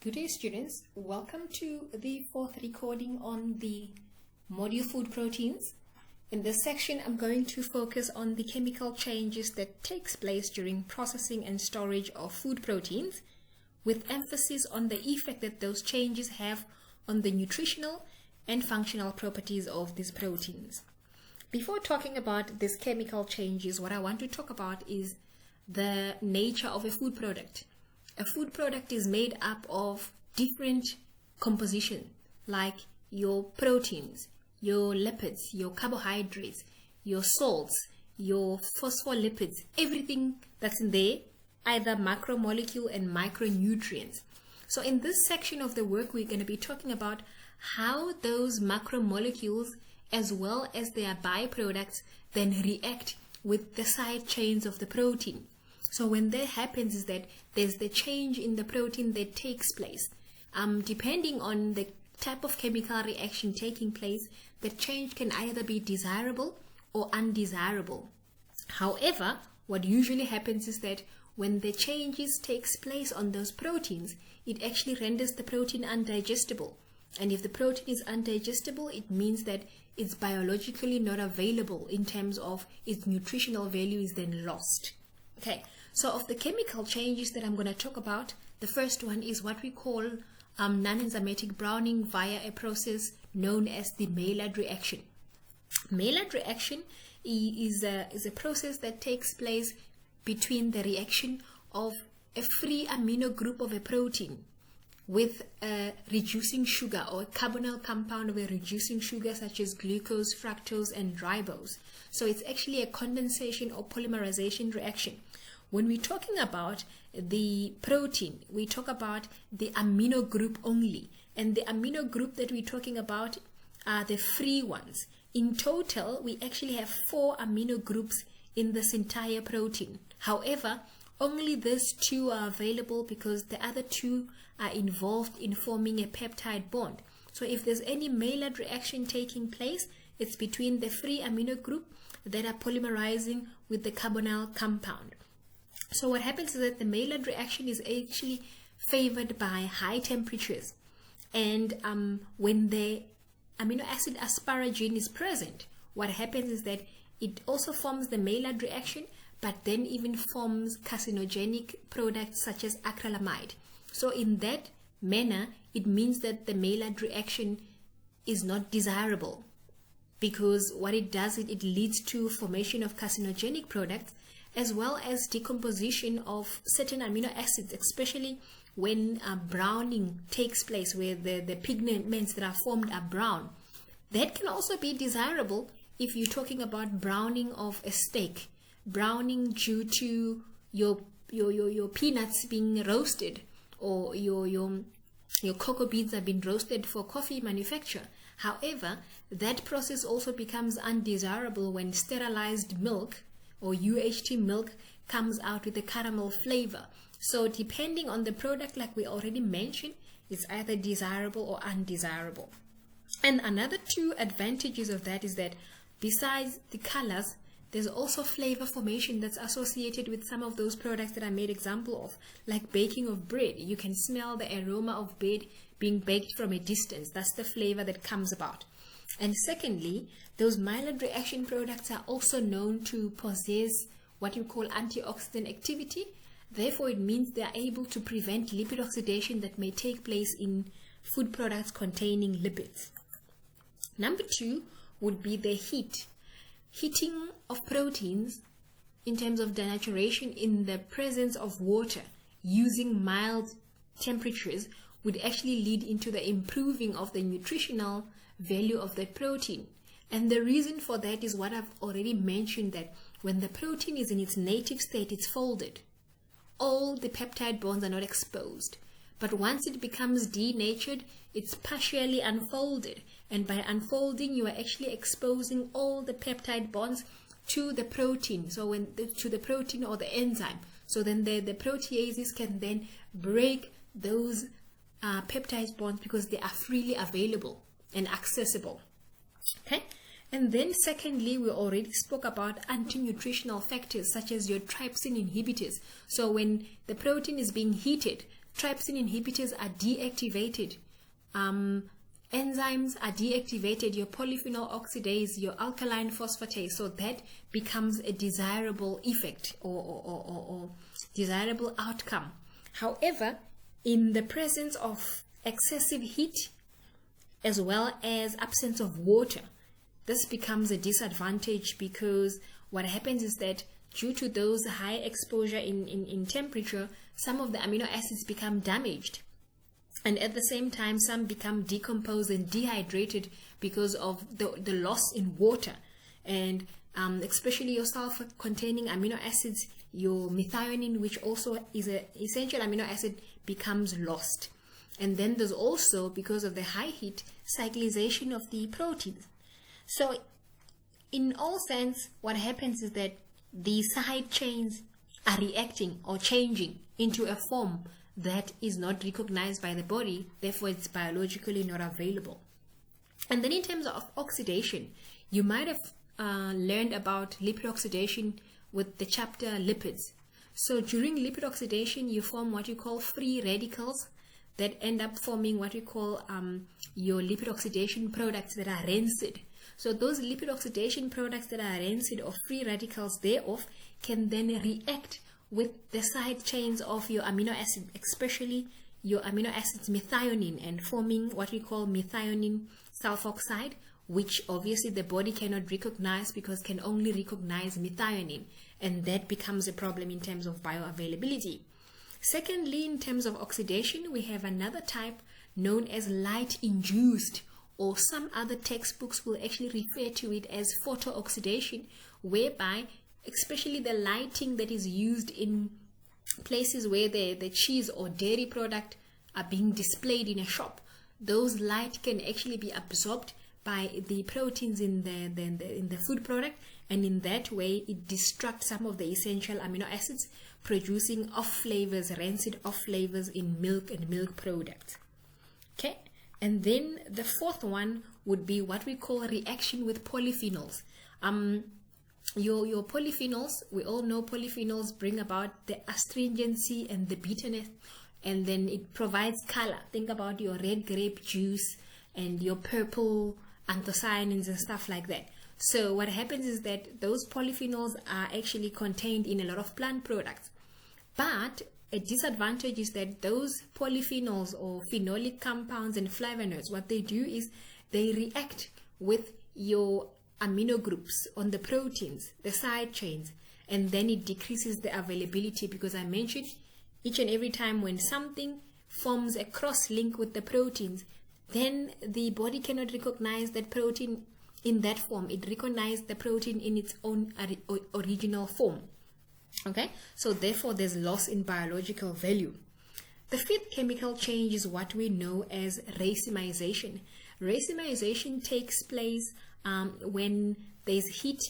Good day, students. Welcome to the fourth recording on the module food proteins. In this section, I'm going to focus on the chemical changes that takes place during processing and storage of food proteins, with emphasis on the effect that those changes have on the nutritional and functional properties of these proteins. Before talking about these chemical changes, what I want to talk about is the nature of a food product. A food product is made up of different composition, like your proteins, your lipids, your carbohydrates, your salts, your phospholipids, everything that's in there, either macromolecule and micronutrients. So in this section of the work, we're going to be talking about how those macromolecules as well as their byproducts then react with the side chains of the protein. So when that happens is that there's the change in the protein that takes place. Depending on the type of chemical reaction taking place, the change can either be desirable or undesirable. However, what usually happens is that when the changes takes place on those proteins, it actually renders the protein undigestible. And if the protein is undigestible, it means that it's biologically not available in terms of its nutritional value is then lost. Okay, so of the chemical changes that I'm going to talk about, the first one is what we call non-enzymatic browning via a process known as the Maillard reaction. Maillard reaction is a process that takes place between the reaction of a free amino group of a protein with a reducing sugar or a carbonyl compound of a reducing sugar such as glucose, fructose, and ribose. So it's actually a condensation or polymerization reaction. When we're talking about the protein, we talk about the amino group only. And the amino group that we're talking about are the free ones. In total, we actually have 4 amino groups in this entire protein. However, only these 2 are available because the other 2 are involved in forming a peptide bond. So if there's any Maillard reaction taking place, it's between the free amino group that are polymerizing with the carbonyl compound. So what happens is that the Maillard reaction is actually favored by high temperatures. And when the amino acid asparagine is present, what happens is that it also forms the Maillard reaction, but then even forms carcinogenic products such as acrylamide. So in that manner, it means that the Maillard reaction is not desirable, because what it does, it leads to formation of carcinogenic products as well as decomposition of certain amino acids, especially when browning takes place, where the pigments that are formed are brown. That can also be desirable if you're talking about browning of a steak, browning due to your peanuts being roasted, or your cocoa beans have been roasted for coffee manufacture. However, that process also becomes undesirable when sterilized milk or UHT milk comes out with a caramel flavor. So depending on the product, like we already mentioned, it's either desirable or undesirable. And another 2 advantages of that is that besides the colors, there's also flavor formation that's associated with some of those products that I made example of, like baking of bread. You can smell the aroma of bread being baked from a distance. That's the flavor that comes about. And secondly, those Maillard reaction products are also known to possess what you call antioxidant activity. Therefore, it means they are able to prevent lipid oxidation that may take place in food products containing lipids. Number 2 would be the heat. Heating of proteins in terms of denaturation in the presence of water using mild temperatures would actually lead into the improving of the nutritional value of the protein. And the reason for that is what I've already mentioned, that when the protein is in its native state, it's folded. All the peptide bonds are not exposed. But once it becomes denatured, it's partially unfolded. And by unfolding, you are actually exposing all the peptide bonds to the protein. So to the protein or the enzyme. So then the proteases can then break those peptide bonds because they are freely available and accessible. Okay. And then secondly, we already spoke about anti-nutritional factors such as your trypsin inhibitors. So when the protein is being heated, trypsin inhibitors are deactivated, enzymes are deactivated, your polyphenol oxidase, your alkaline phosphatase, so that becomes a desirable effect or desirable outcome. However, in the presence of excessive heat as well as absence of water, this becomes a disadvantage, because what happens is that due to those high exposure in temperature, some of the amino acids become damaged. And at the same time, some become decomposed and dehydrated because of the loss in water. And especially your sulfur-containing amino acids, your methionine, which also is an essential amino acid, becomes lost. And then there's also, because of the high heat, cyclization of the proteins. So in all sense, what happens is that the side chains are reacting or changing into a form that is not recognized by the body, therefore it's biologically not available. And then in terms of oxidation, you might have learned about lipid oxidation with the chapter lipids. So during lipid oxidation, you form what you call free radicals that end up forming what we call your lipid oxidation products that are rancid. So those lipid oxidation products that are rancid or free radicals thereof can then react with the side chains of your amino acid, especially your amino acids methionine, and forming what we call methionine sulfoxide, which obviously the body cannot recognize because can only recognize methionine, and that becomes a problem in terms of bioavailability. Secondly, in terms of oxidation, we have another type known as light-induced, or some other textbooks will actually refer to it as photooxidation, whereby especially the lighting that is used in places where the cheese or dairy product are being displayed in a shop, those light can actually be absorbed by the proteins in the food product, and in that way it distracts some of the essential amino acids, producing off flavors, rancid off flavors in milk and milk products. Okay, and then the fourth one would be what we call reaction with polyphenols. Your polyphenols, we all know polyphenols bring about the astringency and the bitterness, and then it provides color. Think about your red grape juice and your purple anthocyanins and stuff like that. So what happens is that those polyphenols are actually contained in a lot of plant products. But a disadvantage is that those polyphenols or phenolic compounds and flavonoids, what they do is they react with your amino groups on the proteins, the side chains, and then it decreases the availability, because I mentioned each and every time when something forms a cross link with the proteins, then the body cannot recognize that protein in that form. It recognizes the protein in its own original form. Okay, so therefore there's loss in biological value. The fifth chemical change is what we know as racemization. Racemization takes place when there's heat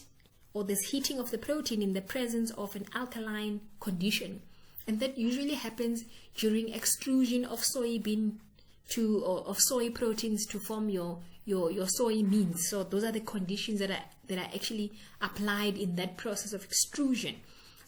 or there's heating of the protein in the presence of an alkaline condition, and that usually happens during extrusion of soybean of soy proteins to form your soy means. So those are the conditions that are actually applied in that process of extrusion.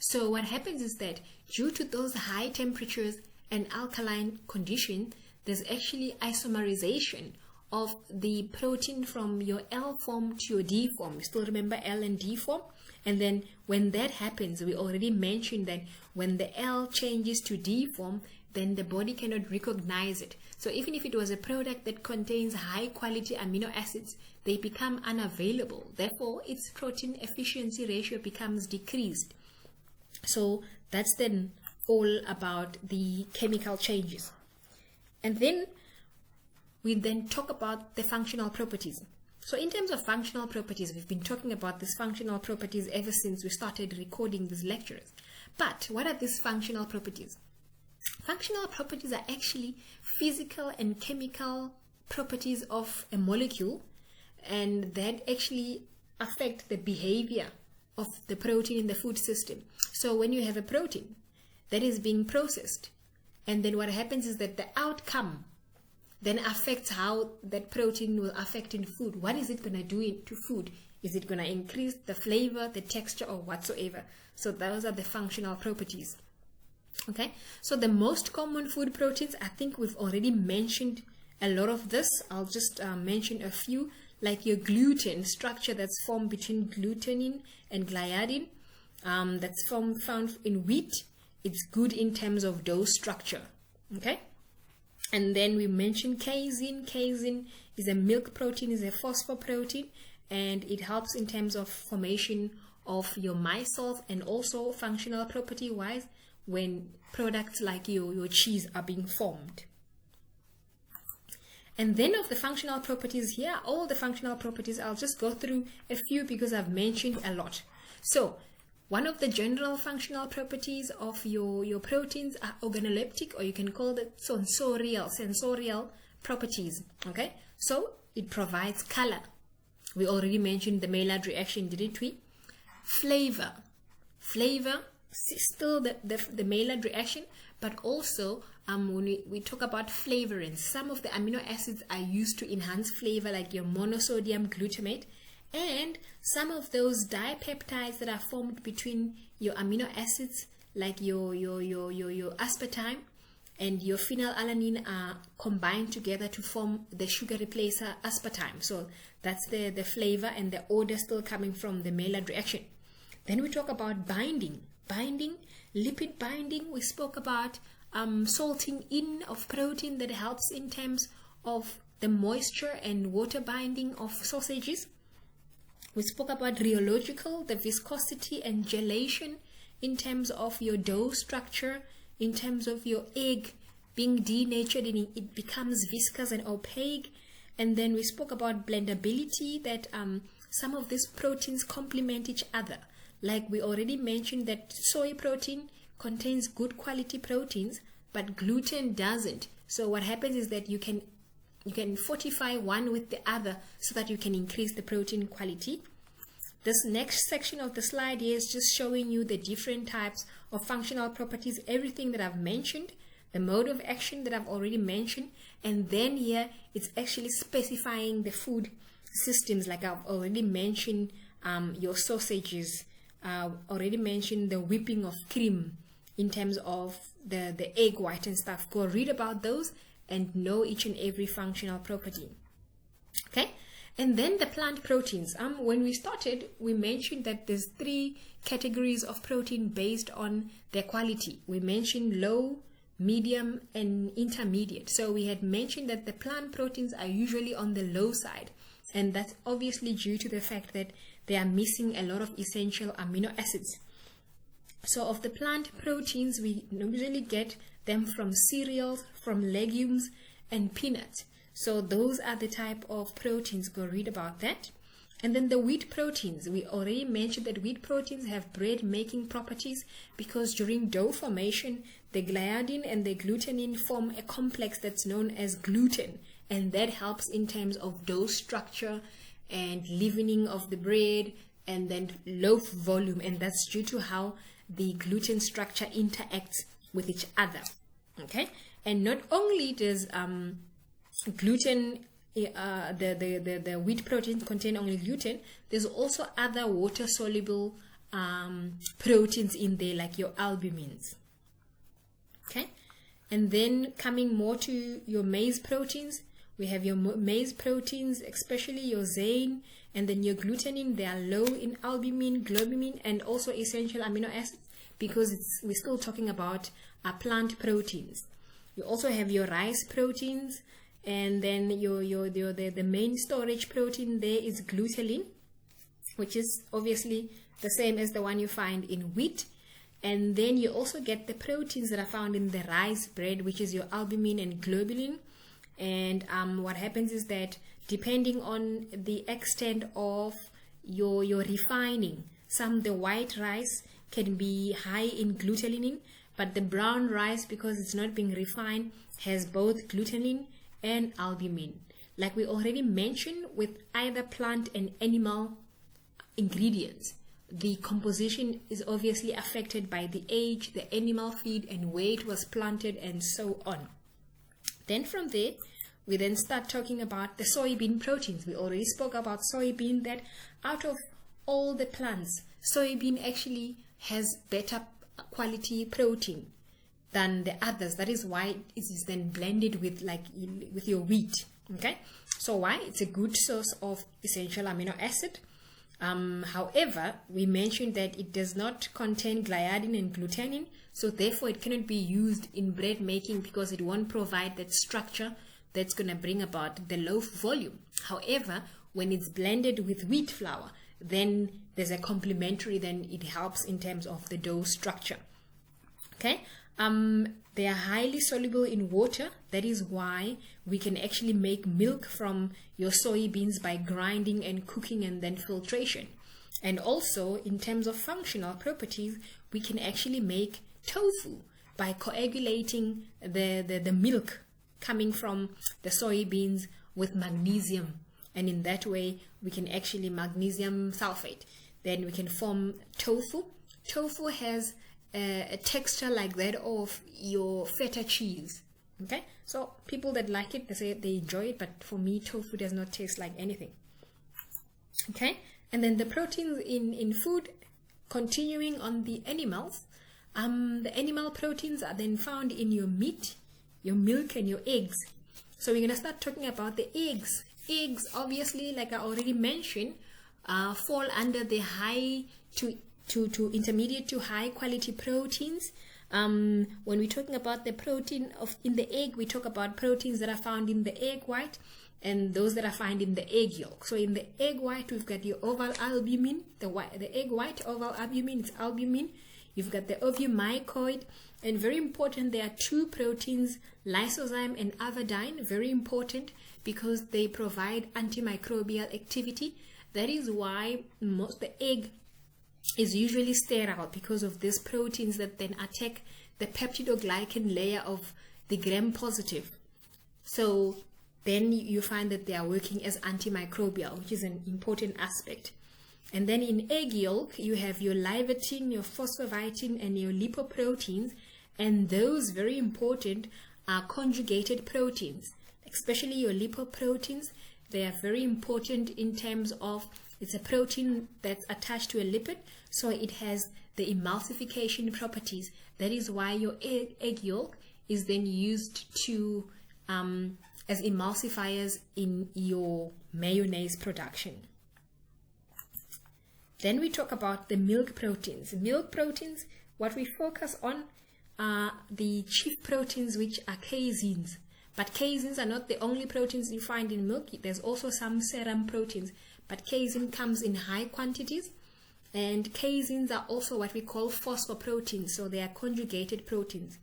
So what happens is that due to those high temperatures and alkaline condition, there's actually isomerization of the protein from your L form to your D form. You still remember L and D form? And then when that happens, we already mentioned that when the L changes to D form, then the body cannot recognize it. So even if it was a product that contains high quality amino acids, they become unavailable. Therefore, its protein efficiency ratio becomes decreased. So that's then all about the chemical changes. And then we then talk about the functional properties. So in terms of functional properties, we've been talking about these functional properties ever since we started recording these lectures. But what are these functional properties? Functional properties are actually physical and chemical properties of a molecule, and that actually affect the behavior of the protein in the food system. So when you have a protein that is being processed, and then what happens is that the outcome then affects how that protein will affect in food. What is it going to do to food? Is it going to increase the flavor, the texture, or whatsoever? So those are the functional properties. Okay, so the most common food proteins, I think we've already mentioned a lot of this. I'll just mention a few, like your gluten structure that's formed between glutenin and gliadin, that's found in wheat. It's good in terms of dose structure. Okay, and then we mentioned casein. Casein is a milk protein, is a phosphoprotein, and it helps in terms of formation of your micelles, and also functional property wise when products like your cheese are being formed. And then of the functional properties here, all the functional properties, I'll just go through a few because I've mentioned a lot. So one of the general functional properties of your proteins are organoleptic, or you can call it sensorial properties. Okay, so it provides color. We already mentioned the Maillard reaction, didn't we? Flavor, still the Maillard reaction, but also when we talk about flavorants, some of the amino acids are used to enhance flavor, like your monosodium glutamate, and some of those dipeptides that are formed between your amino acids, like your aspartame and your phenylalanine, are combined together to form the sugar replacer aspartame. So that's the flavor and the odor still coming from the Maillard reaction. Then we talk about binding, lipid binding. We spoke about salting in of protein that helps in terms of the moisture and water binding of sausages. We spoke about rheological, the viscosity and gelation in terms of your dough structure, in terms of your egg being denatured and it becomes viscous and opaque. And then we spoke about blendability, that some of these proteins complement each other. Like we already mentioned that soy protein contains good quality proteins, but gluten doesn't. So what happens is that you can fortify one with the other so that you can increase the protein quality. This next section of the slide here is just showing you the different types of functional properties, everything that I've mentioned, the mode of action that I've already mentioned, and then here it's actually specifying the food systems, like I've already mentioned your sausages, already mentioned the whipping of cream in terms of the egg white and stuff. Go read about those and know each and every functional property. Okay, and then the plant proteins. When we started, we mentioned that there's 3 categories of protein based on their quality. We mentioned low, medium, and intermediate. So we had mentioned that the plant proteins are usually on the low side, and that's obviously due to the fact that they are missing a lot of essential amino acids. So of the plant proteins, we usually get them from cereals, from legumes, and peanuts. So those are the type of proteins. Go read about that. And then the wheat proteins, we already mentioned that wheat proteins have bread making properties because during dough formation, the gliadin and the glutenin form a complex that's known as gluten, and that helps in terms of dough structure and leavening of the bread, and then loaf volume, and that's due to how the gluten structure interacts with each other. Okay, and not only does gluten, the wheat proteins contain only gluten, there's also other water soluble proteins in there, like your albumins. Okay, and then coming more to your maize proteins, we have your maize proteins, especially your zein, and then your glutenin. They are low in albumin, globulin, and also essential amino acids, because we're still talking about plant proteins. You also have your rice proteins, and then the main storage protein there is glutenin, which is obviously the same as the one you find in wheat. And then you also get the proteins that are found in the rice bread, which is your albumin and globulin. And what happens is that depending on the extent of your refining, the white rice can be high in glutenin, but the brown rice, because it's not being refined, has both glutenin and albumin. Like we already mentioned, with either plant and animal ingredients, the composition is obviously affected by the age, the animal feed, and where it was planted, and so on. Then from there, we then start talking about the soybean proteins. We already spoke about soybean, that out of all the plants, soybean actually has better quality protein. than the others. That is why it is then blended with with your wheat. Okay, so why? It's a good source of essential amino acid. However, we mentioned that it does not contain gliadin and glutenin, so therefore it cannot be used in bread making because it won't provide that structure that's going to bring about the loaf volume. However, when it's blended with wheat flour, then there's a complementary, then it helps in terms of the dough structure. Okay, they are highly soluble in water. That is why we can actually make milk from your soybeans by grinding and cooking and then filtration. And also in terms of functional properties, we can actually make tofu by coagulating the milk coming from the soybeans with magnesium, and in that way we can actually magnesium sulfate, then we can form tofu. Tofu has a texture like that of your feta cheese. Okay, so people that like it, they say they enjoy it, but for me tofu does not taste like anything. Okay, and then the proteins in food, continuing on the animals, the animal proteins are then found in your meat, your milk, and your eggs. So we're going to start talking about the eggs. Eggs, obviously, like I already mentioned, fall under the high to intermediate to high quality proteins. When we're talking about the protein in the egg, we talk about proteins that are found in the egg white and those that are found in the egg yolk. So in the egg white, we've got your oval albumin, the egg white oval albumin, it's albumin. You've got the ovumycoid, and very important, there are two proteins, lysozyme and avidine, very important because they provide antimicrobial activity. That is why the egg is usually sterile, because of these proteins that then attack the peptidoglycan layer of the gram-positive. So then you find that they are working as antimicrobial, which is an important aspect. And then in egg yolk, you have your livetin, your phosphovitin, and your lipoproteins, and those, very important, are conjugated proteins, especially your lipoproteins. They are very important in terms of, it's a protein that's attached to a lipid, so it has the emulsification properties. That is why your egg yolk is then used to as emulsifiers in your mayonnaise production. Then we talk about the milk proteins. Milk proteins, what we focus on are the chief proteins, which are caseins. But caseins are not the only proteins you find in milk. There's also some serum proteins, but casein comes in high quantities. And caseins are also what we call phosphoproteins, so they are conjugated proteins.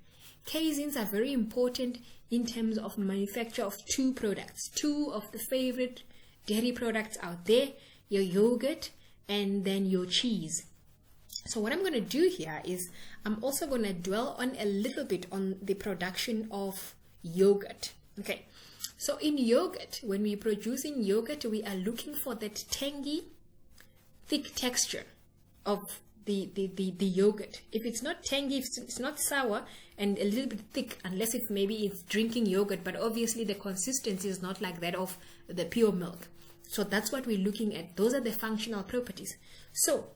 Caseins are very important in terms of manufacture of two products, two of the favorite dairy products out there, your yogurt and then your cheese. So what I'm going to do here is I'm also going to dwell on a little bit on the production of yogurt. Okay, so in yogurt, when we're producing yogurt, we are looking for that tangy, thick texture of the yogurt. If it's not tangy, if it's not sour and a little bit thick, unless if maybe it's drinking yogurt, but obviously the consistency is not like that of the pure milk. So that's what we're looking at. Those are the functional properties. So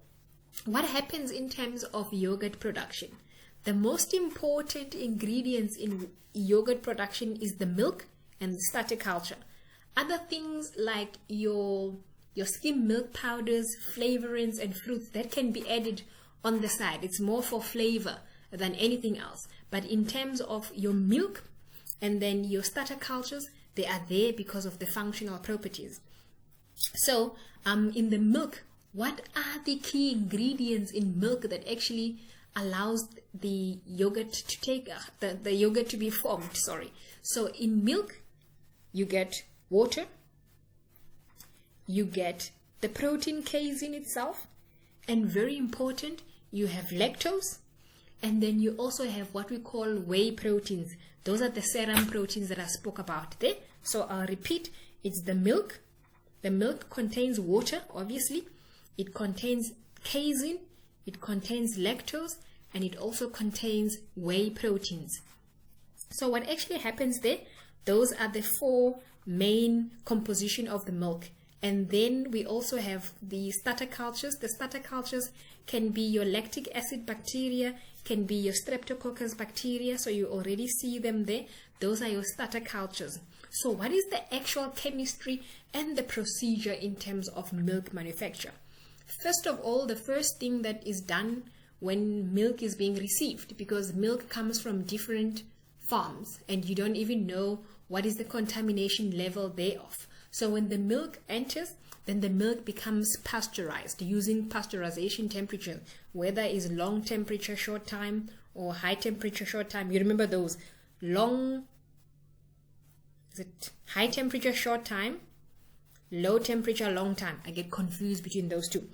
what happens in terms of yogurt production? The most important ingredients in yogurt production is the milk and the starter culture. Other things like your skim milk powders, flavorings, and fruits, that can be added on the side. It's more for flavor than anything else. But in terms of your milk and then your starter cultures, they are there because of the functional properties. So in the milk, what are the key ingredients in milk that actually allows the yogurt to take the yogurt to be formed? So in milk, you get water, you get the protein casein itself, and very important, you have lactose, and then you also have what we call whey proteins. Those are the serum proteins that I spoke about there. So I'll repeat, it's the milk. The milk contains water, obviously. It contains casein, it contains lactose, and it also contains whey proteins. So what actually happens there, those are the four main composition of the milk. And then we also have the starter cultures. The starter cultures can be your lactic acid bacteria, can be your streptococcus bacteria. So you already see them there. Those are your starter cultures. So what is the actual chemistry and the procedure in terms of milk manufacture? First of all, the first thing that is done when milk is being received, because milk comes from different farms and you don't even know what is the contamination level thereof. So when the milk enters, then the milk becomes pasteurized using pasteurization temperature, whether it's long temperature short time or high temperature short time. You remember those high temperature short time, low temperature long time? I get confused between those two.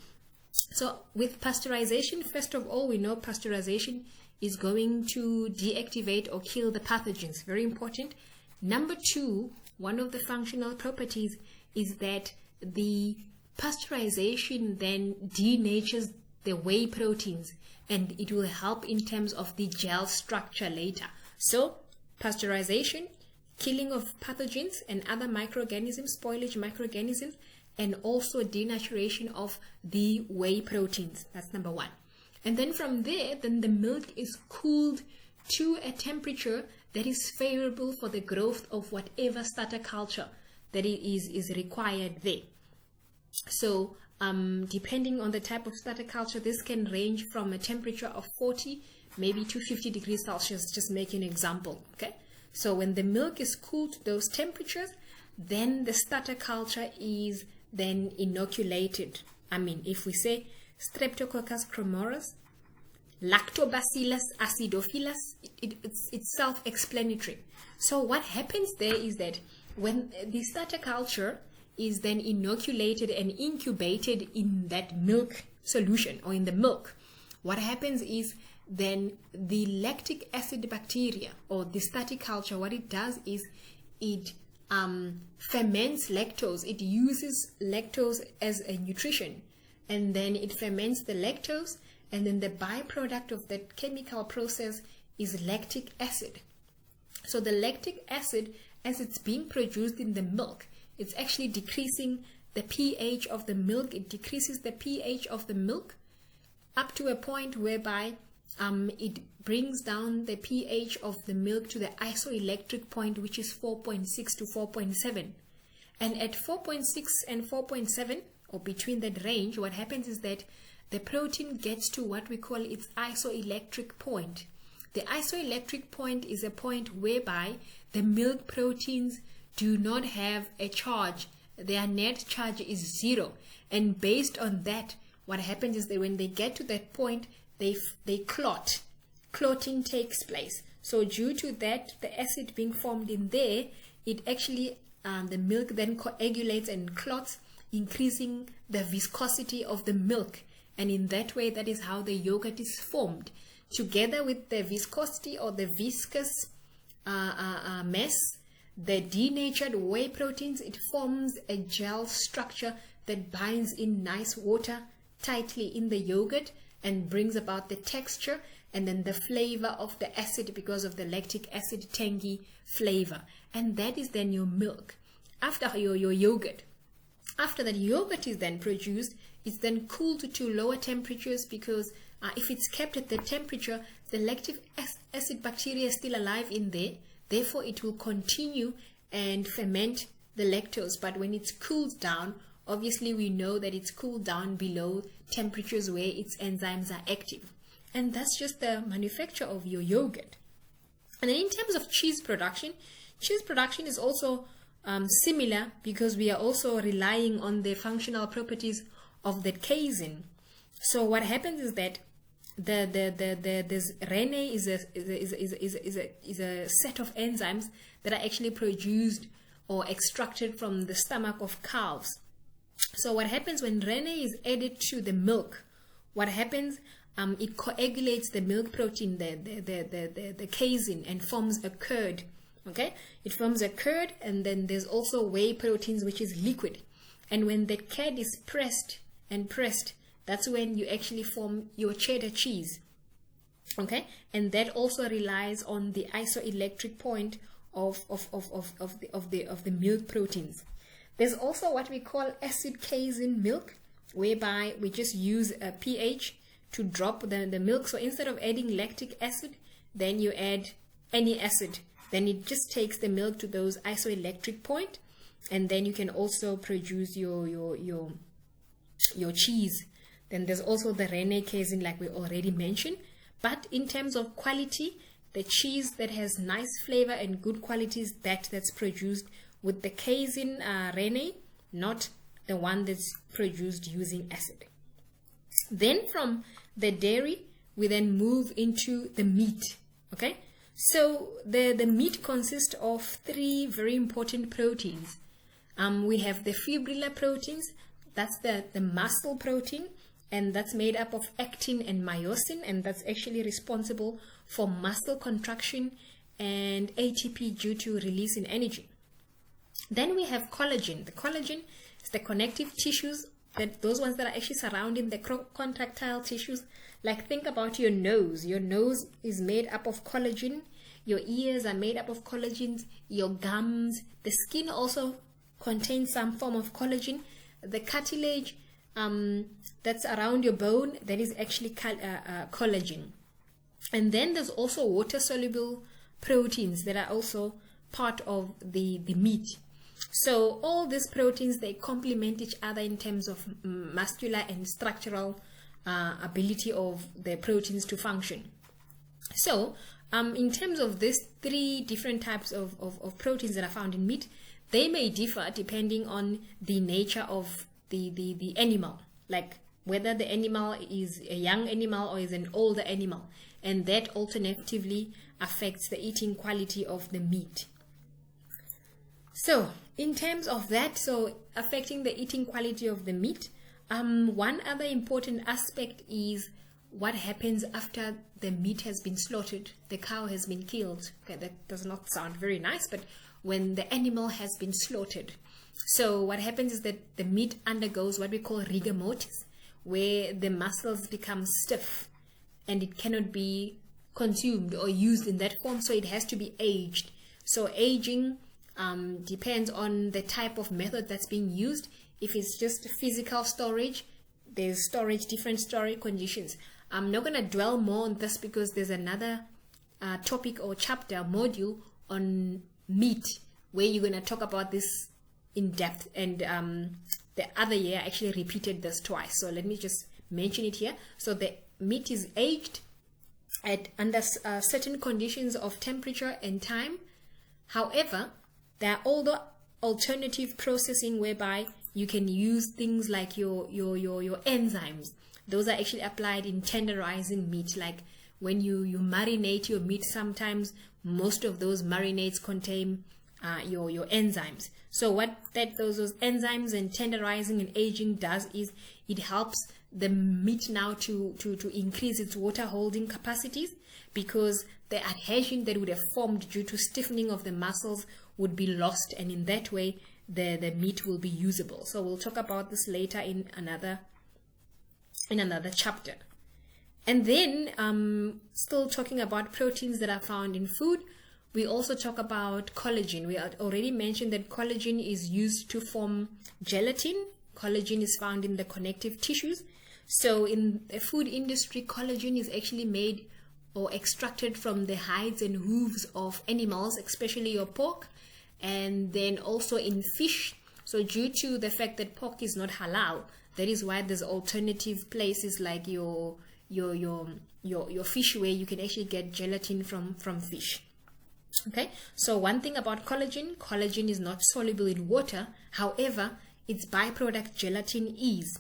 So with pasteurization, first of all, we know pasteurization is going to deactivate or kill the pathogens. Very important. Number two, one of the functional properties is that the pasteurization then denatures the whey proteins, and it will help in terms of the gel structure later. So pasteurization, killing of pathogens and other microorganisms, spoilage microorganisms, and also denaturation of the whey proteins. That's number one. And then from there, then the milk is cooled to a temperature that is favorable for the growth of whatever starter culture that is required there. So depending on the type of starter culture, this can range from a temperature of 40 maybe to 50 degrees Celsius, just making an example. Okay, so when the milk is cooled to those temperatures, then the starter culture is then inoculated. I mean, if we say Streptococcus chromorus, Lactobacillus acidophilus, it's self-explanatory. So what happens there is that when the starter culture is then inoculated and incubated in that milk solution or in the milk, what happens is then the lactic acid bacteria or the starter culture, what it does is it ferments lactose. It uses lactose as a nutrition, and then it ferments the lactose, and then the byproduct of that chemical process is lactic acid. So the lactic acid, as it's being produced in the milk, it's actually decreasing the pH of the milk. It decreases the pH of the milk up to a point whereby it brings down the pH of the milk to the isoelectric point, which is 4.6 to 4.7. And at 4.6 and 4.7, or between that range, what happens is that the protein gets to what we call its isoelectric point. The isoelectric point is a point whereby the milk proteins do not have a charge. Their net charge is 0. And based on that, what happens is that when they get to that point, they clot. Clotting takes place. So due to that, the acid being formed in there, it actually, the milk then coagulates and clots, increasing the viscosity of the milk. And in that way, that is how the yogurt is formed. Together with the viscosity or the viscous mess, the denatured whey proteins, it forms a gel structure that binds in nice water tightly in the yogurt and brings about the texture and then the flavor of the acid because of the lactic acid tangy flavor. And that is then your milk. After your yogurt. After that yogurt is then produced, it's then cooled to lower temperatures because if it's kept at the temperature, the lactic acid bacteria is still alive in there. Therefore, it will continue and ferment the lactose. But when it's cooled down, obviously we know that it's cooled down below temperatures where its enzymes are active. And that's just the manufacture of your yogurt. And then in terms of cheese production is also similar because we are also relying on the functional properties of the casein. So what happens is that this Rene is a set of enzymes that are actually produced or extracted from the stomach of calves. So what happens when Rene is added to the milk? What happens? It coagulates the milk protein, the casein, and forms a curd. Okay, it forms a curd, and then there's also whey proteins, which is liquid. And when the curd is pressed, that's when you actually form your cheddar cheese. Okay, and that also relies on the isoelectric point of the milk proteins. There's also what we call acid casein milk, whereby we just use a pH to drop the milk. So instead of adding lactic acid, then you add any acid. Then it just takes the milk to those isoelectric point, and then you can also produce your cheese. Then there's also the Rene casein, like we already mentioned. But in terms of quality, the cheese that has nice flavor and good qualities, that's produced with the casein Rene, not the one that's produced using acid. Then from the dairy, we then move into the meat. Okay, so the meat consists of 3 very important proteins. We have the fibrillar proteins, that's the muscle protein, and that's made up of actin and myosin, and that's actually responsible for muscle contraction and ATP due to release in energy. Then we have collagen. The collagen is the connective tissues, those ones that are actually surrounding the contractile tissues. Like, think about your nose. Your nose is made up of collagen. Your ears are made up of collagen. Your gums, the skin also contains some form of collagen. The cartilage that's around your bone, that is actually collagen. And then there's also water-soluble proteins that are also part of the meat. So all these proteins, they complement each other in terms of muscular and structural ability of the proteins to function. So in terms of these 3 different types of proteins that are found in meat, they may differ depending on the nature of the animal, like whether the animal is a young animal or is an older animal, and that alternatively affects the eating quality of the meat. So in terms of that, so affecting the eating quality of the meat, one other important aspect is what happens after the meat has been slaughtered, the cow has been killed. Okay, that does not sound very nice, but when the animal has been slaughtered, so what happens is that the meat undergoes what we call rigor mortis, where the muscles become stiff and it cannot be consumed or used in that form, so it has to be aged. So aging depends on the type of method that's being used. If it's just physical storage, there's different storage conditions. I'm not going to dwell more on this because there's another topic or chapter module on meat where you're going to talk about this in depth, and the other year I actually repeated this twice, so let me just mention it here. So the meat is aged under certain conditions of temperature and time. However, there are also alternative processing whereby you can use things like your enzymes. Those are actually applied in tenderizing meat. Like when you marinate your meat, sometimes most of those marinades contain your enzymes. So what those enzymes and tenderizing and aging does is it helps the meat now to increase its water holding capacities, because the adhesion that would have formed due to stiffening of the muscles would be lost, and in that way the meat will be usable. So we'll talk about this later in another chapter. And then still talking about proteins that are found in food, we also talk about collagen. We had already mentioned that collagen is used to form gelatin. Collagen is found in the connective tissues. So in the food industry, collagen is actually made or extracted from the hides and hooves of animals, especially your pork, and then also in fish. So due to the fact that pork is not halal, that is why there's alternative places like your fish where you can actually get gelatin from fish. Okay, so one thing about collagen is not soluble in water. However, its byproduct gelatin is.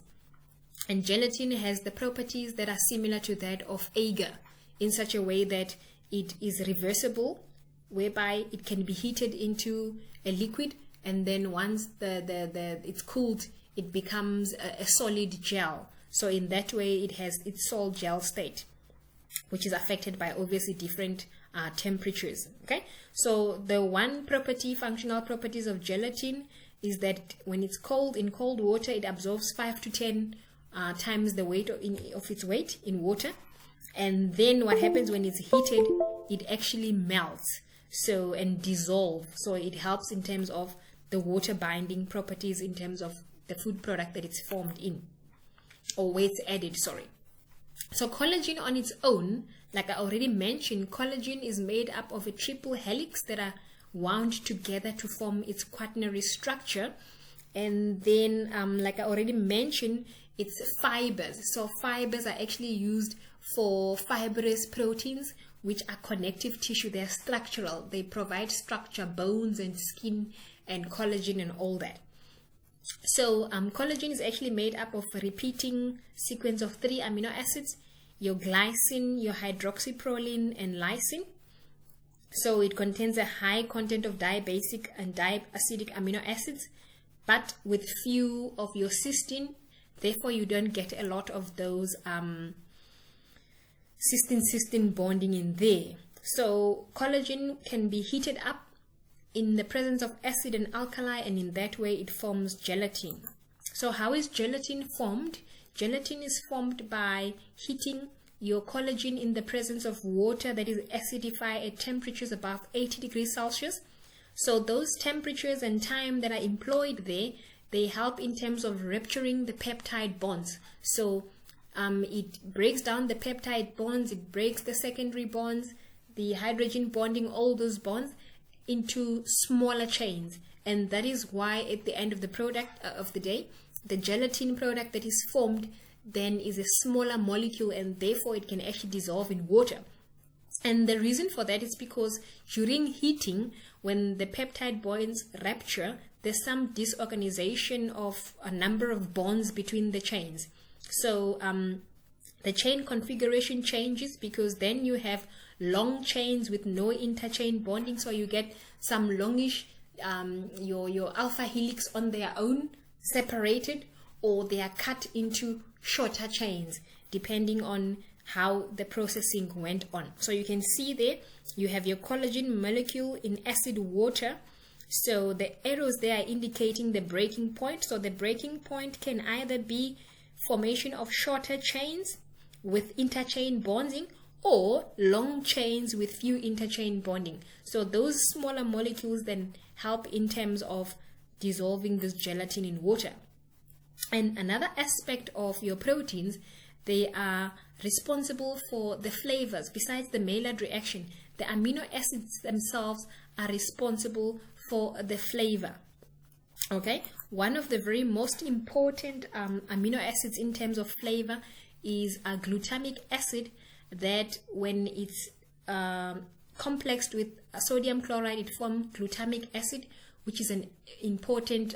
And gelatin has the properties that are similar to that of agar, in such a way that it is reversible, whereby it can be heated into a liquid, and then once it's cooled, it becomes a solid gel. So in that way, it has its sol gel state, which is affected by obviously different temperatures. Okay, so the one functional properties of gelatin is that when it's cold, in cold water, it absorbs 5 to 10 times the weight of its weight in water. And then what happens when it's heated, it actually melts and dissolves. So it helps in terms of the water binding properties in terms of the food product that it's formed in, or where it's added, sorry. So collagen on its own, like I already mentioned, collagen is made up of a triple helix that are wound together to form its quaternary structure. And then, like I already mentioned, it's fibers. So fibers are actually used for fibrous proteins, which are connective tissue. They're structural. They provide structure, bones and skin and collagen and all that. So collagen is actually made up of a repeating sequence of 3 amino acids: your glycine, your hydroxyproline, and lysine. So it contains a high content of diabasic and diacidic amino acids, but with few of your cysteine. Therefore, you don't get a lot of those cysteine-cysteine bonding in there. So collagen can be heated up in the presence of acid and alkali, and in that way it forms gelatin. So how is gelatin formed? Gelatin is formed by heating your collagen in the presence of water that is acidified at temperatures above 80 degrees Celsius. So those temperatures and time that are employed there, they help in terms of rupturing the peptide bonds. So it breaks down the peptide bonds, it breaks the secondary bonds, the hydrogen bonding, all those bonds into smaller chains. And that is why at the end of the product of the day, the gelatin product that is formed then is a smaller molecule, and therefore it can actually dissolve in water. And the reason for that is because during heating, when the peptide bonds rupture, there's some disorganization of a number of bonds between the chains. So the chain configuration changes, because then you have long chains with no interchain bonding. So you get some longish, your alpha helix on their own, separated, or they are cut into shorter chains, depending on how the processing went on. So you can see there, you have your collagen molecule in acid water. So the arrows there are indicating the breaking point. So the breaking point can either be formation of shorter chains with interchain bonding, or long chains with few interchain bonding. So those smaller molecules then help in terms of dissolving this gelatin in water. And another aspect of your proteins, they are responsible for the flavors. Besides the Maillard reaction, the amino acids themselves are responsible for the flavor. Okay, one of the very most important amino acids in terms of flavor is a glutamic acid, that when it's complexed with sodium chloride, it forms glutamic acid, which is an important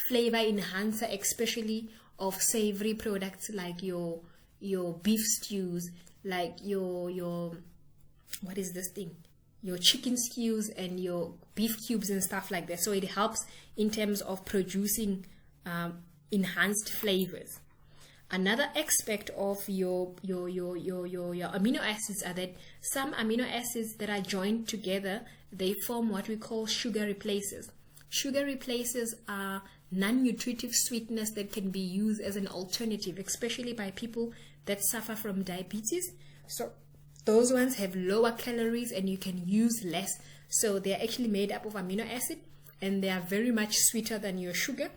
flavor enhancer, especially of savory products like your beef stews, like your what is this thing? Your chicken stews and your beef cubes and stuff like that. So it helps in terms of producing enhanced flavors. Another aspect of your amino acids are that some amino acids that are joined together, they form what we call sugar replacers. Sugar replacers are non-nutritive sweeteners that can be used as an alternative, especially by people that suffer from diabetes. So those ones have lower calories and you can use less. So they are actually made up of amino acid, and they are very much sweeter than your sugar.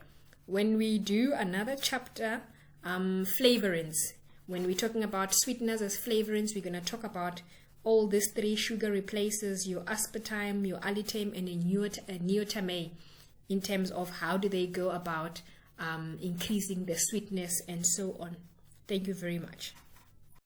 When we do another chapter, flavorants, when we're talking about sweeteners as flavorants, we're going to talk about all these 3 sugar replacers, your aspartame, your allitame, and a neotame, in terms of how do they go about increasing the sweetness and so on. Thank you very much.